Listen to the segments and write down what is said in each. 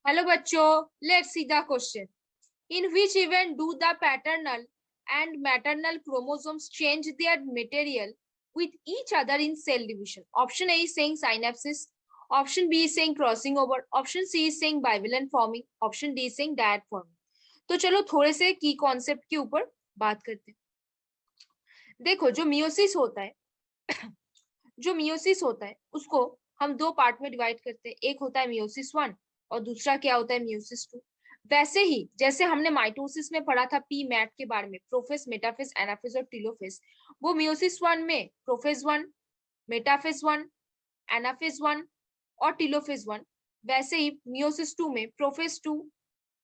Hello बच्चों, let's see the question. In which event do the paternal and maternal chromosomes change their material with each other in cell division? Option A is saying synapsis, option B is saying crossing over, option C is saying bivalent forming, option D is saying dyad forming. तो चलो थोड़े से की concept के ऊपर बात करते हैं. देखो, जो मियोसिस होता है उसको हम दो पार्ट में डिवाइड करते हैं. एक होता है मियोसिस 1 और दूसरा क्या होता है मियोसिस 2. वैसे ही जैसे हमने माइटोसिस में पढ़ा था पी मैट के बारे में, प्रोफेज, मेटाफेज, एनाफेज और टीलोफेज, वो मियोसिस 1 में प्रोफेज 1, मेटाफेज 1, एनाफेज 1 और टीलोफेज 1. वैसे ही मियोसिस 2 में प्रोफेज 2,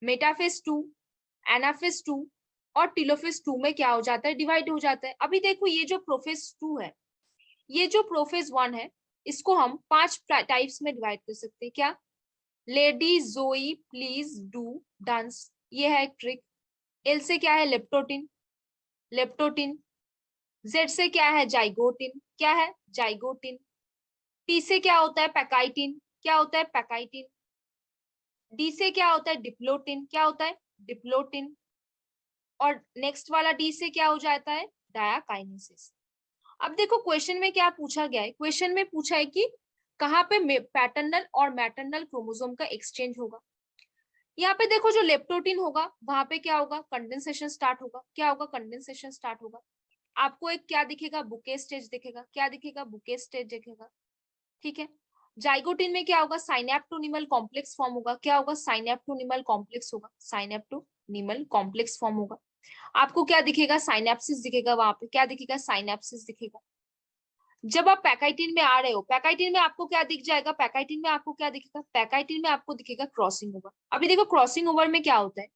मेटाफेज 2, एनाफेज 2 और टीलोफेज 2 में क्या हो जाता है, डिवाइड हो जाता है. अभी देखो, ये जो प्रोफेज 2 है, ये जो प्रोफेज 1 है, इसको हम 5 टाइप्स में डिवाइड कर सकते हैं. क्या? लेडी जोई प्लीज डू डांस, ये है एक ट्रिक. एल से क्या है? लेप्टोटिन. जेड से क्या है? जाइगोटिन. क्या है? जाइगोटिन. टी से क्या होता है? पैकाइटिन. क्या होता है? पैकाइटिन. डी से क्या होता है? डिप्लोटिन. क्या होता है? डिप्लोटिन. और नेक्स्ट वाला डी से क्या हो जाता है? डायाकाइनेसिस. अब देखो क्वेश्चन में क्या पूछा गया है. क्वेश्चन में पूछा है कि कहाँ पे पैटर्नल और मैटरनल क्रोमोसोम का एक्सचेंज होगा. यहाँ पे देखो, जो लेप्टोटिन होगा वहां पे क्या होगा? कंडेंसेशन स्टार्ट होगा. क्या होगा? कंडेंसेशन स्टार्ट होगा. आपको एक क्या दिखेगा? बुके स्टेज दिखेगा. क्या दिखेगा? बुके स्टेज दिखेगा. ठीक है. जाइगोटिन में क्या होगा? साइनेप्टोनिमल कॉम्प्लेक्स फॉर्म होगा. क्या होगा? साइनेप्टोनिमल कॉम्प्लेक्स होगा. साइनेप्टोनिमल कॉम्प्लेक्स फॉर्म होगा. आपको क्या दिखेगा? साइनेप्सिस दिखेगा. वहां पे क्या दिखेगा? साइनेप्सिस दिखेगा. जब आप पैकाइटिन में आ रहे हो, पैकाइटिन में आपको क्या दिख जाएगा? पैकाइटिन में आपको क्या दिखेगा? पैकाइटिन में आपको दिखेगा क्रॉसिंग ओवर. अभी देखो, क्रॉसिंग ओवर में क्या होता है.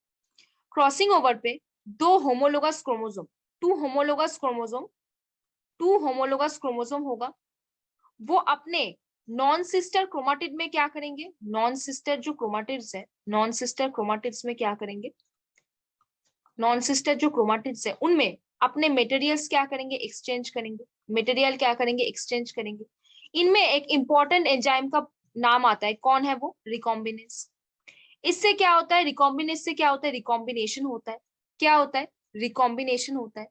क्रॉसिंग ओवर पे दो homologous chromosome, two homologous chromosome होगा. वो अपने नॉन सिस्टर क्रोमाटिड में क्या करेंगे? नॉन सिस्टर जो क्रोमाटिड्स है, नॉन सिस्टर क्रोमाटिड्स में क्या करेंगे? नॉन सिस्टर जो क्रोमाटिड्स है उनमें अपने मटेरियल्स क्या करेंगे? एक्सचेंज करेंगे. मटेरियल क्या करेंगे? एक्सचेंज करेंगे. इनमें एक इंपॉर्टेंट एंजाइम का नाम आता है. कौन है वो? रिकॉम्बिनेस. इससे क्या होता है? रिकॉम्बिनेस से क्या होता है? रिकॉम्बिनेशन होता है. क्या होता है? रिकॉम्बिनेशन होता है.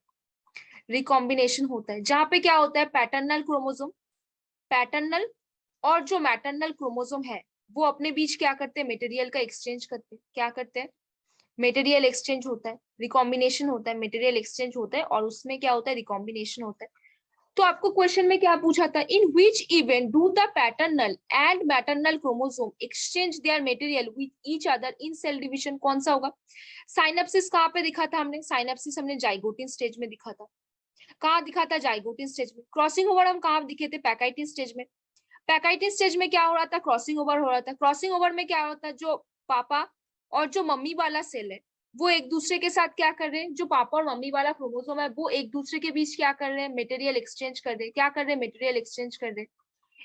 रिकॉम्बिनेशन होता है जहां पे क्या होता है? पैटर्नल और जो मैटरनल क्रोमोसोम है वो अपने बीच क्या करते हैं? मटेरियल का एक्सचेंज करते हैं. क्या करते हैं? मटेरियल एक्सचेंज होता है. रिकॉम्बिनेशन होता है, मटेरियल एक्सचेंज होता है और उसमें क्या होता है? रिकॉम्बिनेशन होता है. तो आपको क्वेश्चन में क्या पूछा था? In which event do the paternal and maternal chromosome exchange their material with each other in cell division? कौन सा होगा? साइनेप्सिस कहाँ पे दिखा था हमने? साइनेप्सिस हमने जाइगोटिन स्टेज में दिखा था. कहाँ दिखा था? जाइगोटिन स्टेज में. क्रॉसिंग ओवर हम कहाँ दिखे थे? पैकाइटिन स्टेज में. पैकाइटिन स्टेज में क्या हो रहा था? क्रॉसिंग ओवर हो रहा था. क्रॉसिंग ओवर में क्या होता है? जो पापा और जो मम्मी वाला सेल है वो एक दूसरे के साथ क्या कर रहे हैं? जो पापा और मम्मी वाला क्रोमोसोम है वो एक दूसरे के बीच क्या कर रहे हैं? मटेरियल एक्सचेंज कर रहे हैं. क्या कर रहे हैं? मटेरियल एक्सचेंज कर रहे हैं.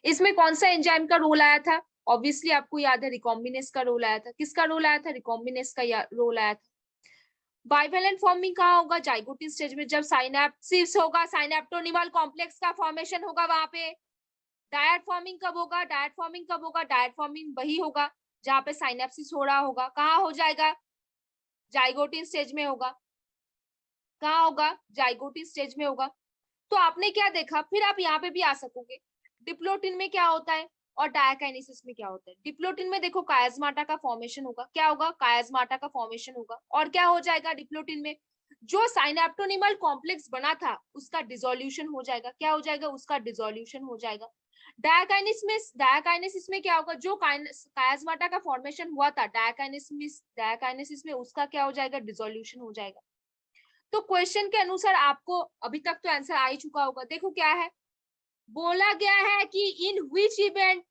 इसमें कौन सा एंजाइम का रोल आया था? ऑब्वियसली आपको याद है, रिकॉम्बिनेस का रोल आया था. किसका रोल आया था? रिकॉम्बिनेस का रोल आया था. बाइवेलेंट फॉर्मिंग कहाँ होगा? जाइगोटिन स्टेज में. जब साइनेप्सिस होगा, साइनेप्टोनिमल कॉम्प्लेक्स का फॉर्मेशन होगा वहां पे. डायट फॉर्मिंग कब होगा? डायट फॉर्मिंग कब होगा? डायट फॉर्मिंग वही होगा जहां पे साइनेप्सिस हो रहा होगा. कहाँ हो जाएगा? जाइगोटिन स्टेज में होगा. कहाँ होगा? जाइगोटिन स्टेज में होगा. तो आपने क्या देखा? फिर आप यहाँ पे भी आ सकोगे. डिप्लोटिन में क्या होता है और डायकाइनेसिस में क्या होता है? डिप्लोटिन में देखो कायस्माटा का फॉर्मेशन होगा. क्या होगा? कायस्माटा का फॉर्मेशन होगा. और क्या हो जाएगा डिप्लोटिन में? जो साइनेप्टोनिमल कॉम्प्लेक्स बना था उसका डिसोल्यूशन हो जाएगा. क्या हो जाएगा? उसका डिसोल्यूशन हो जाएगा. डायकाइनेसिस में क्या होगा? जो कायस्माटा का फॉर्मेशन हुआ था डायकाइनेसिस में उसका क्या हो जाएगा? डिसोल्यूशन हो जाएगा. तो क्वेश्चन के अनुसार आपको अभी तक तो आंसर आ ही चुका होगा. देखो क्या है, बोला गया है कि in which event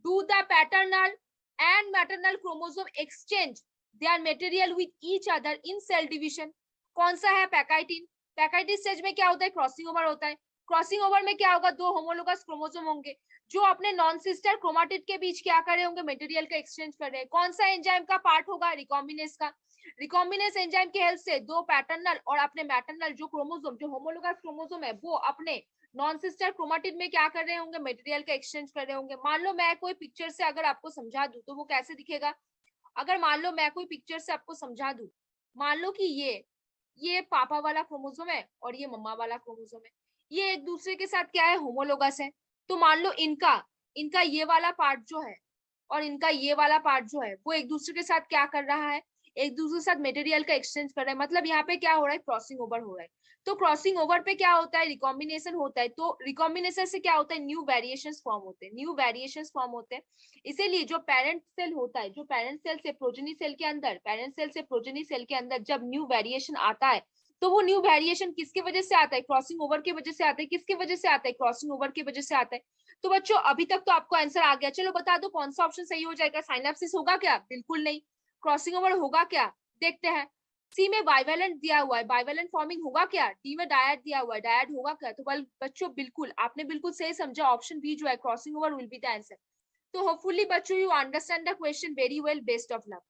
do the paternal and maternal chromosome exchange their material with each other in cell division? कौन सा है? पैकाइटिन. पैकाइटिन स्टेज में क्या होता है? क्रॉसिंग ओवर होता है. क्रॉसिंग ओवर में क्या होगा? दो होमोलोगस क्रोमोसोम होंगे जो अपने नॉन सिस्टर क्रोमाटिड के बीच क्या कर रहे होंगे? मटेरियल का एक्सचेंज कर रहे हैं. कौन सा एंजाइम का पार्ट होगा? रिकॉम्बिनेस का. रिकॉम्बिनेस एंजाइम के हेल्प से दो पैटर्नल और अपने मैटरनल जो क्रोमोसोम, जो होमोलोगस क्रोमोसोम है, वो अपने नॉन सिस्टर क्रोमाटिड में क्या कर रहे होंगे? मटेरियल का एक्सचेंज कर रहे होंगे. मान लो मैं कोई पिक्चर से अगर आपको समझा दूं तो वो कैसे दिखेगा? अगर मान लो मैं कोई पिक्चर से आपको समझा दूं, मान लो कि ये पापा वाला क्रोमोसोम है और ये मम्मा वाला क्रोमोसोम है, ये एक दूसरे के साथ क्या है, होमोलोगस है। तो मान लो इनका इनका ये वाला पार्ट जो है और इनका ये वाला पार्ट जो है वो एक दूसरे के साथ क्या कर रहा है, एक दूसरे के साथ मटेरियल का एक्सचेंज कर रहा है। मतलब यहाँ पे क्या हो रहा है, क्रॉसिंग ओवर हो रहा है। तो क्रॉसिंग ओवर पे क्या होता है, रिकॉम्बिनेशन होता है। तो रिकॉम्बिनेशन से क्या होता है, न्यू वेरिएशंस फॉर्म होते हैं, न्यू वेरिएशंस फॉर्म होते हैं। इसीलिए जो पेरेंट सेल होता है, जो पेरेंट सेल से प्रोजेनी सेल के अंदर, पेरेंट सेल से प्रोजेनी सेल के अंदर जब न्यू वेरिएशन आता है, तो वो न्यू वेरिएशन किसकी वजह से आता है, क्रॉसिंग ओवर की वजह से आता है। किसकी वजह से आता है, क्रॉसिंग ओवर की वजह से आता है। तो बच्चों अभी तक तो आपको आंसर आ गया। चलो बता दो कौन सा ऑप्शन सही हो जाएगा। साइनेप्सिस होगा क्या, बिल्कुल नहीं। क्रॉसिंग ओवर होगा क्या, देखते हैं। सी में बाइवेलेंट दिया हुआ है, बाइवेलेंट फॉर्मिंग होगा क्या। डी में डायड दिया हुआ है, डायड होगा क्या। तो बच्चों बिल्कुल आपने बिल्कुल सही समझा, ऑप्शन बी जो है crossing over will be the answer. तो होपफुली बच्चों you understand the question very well. Best of luck.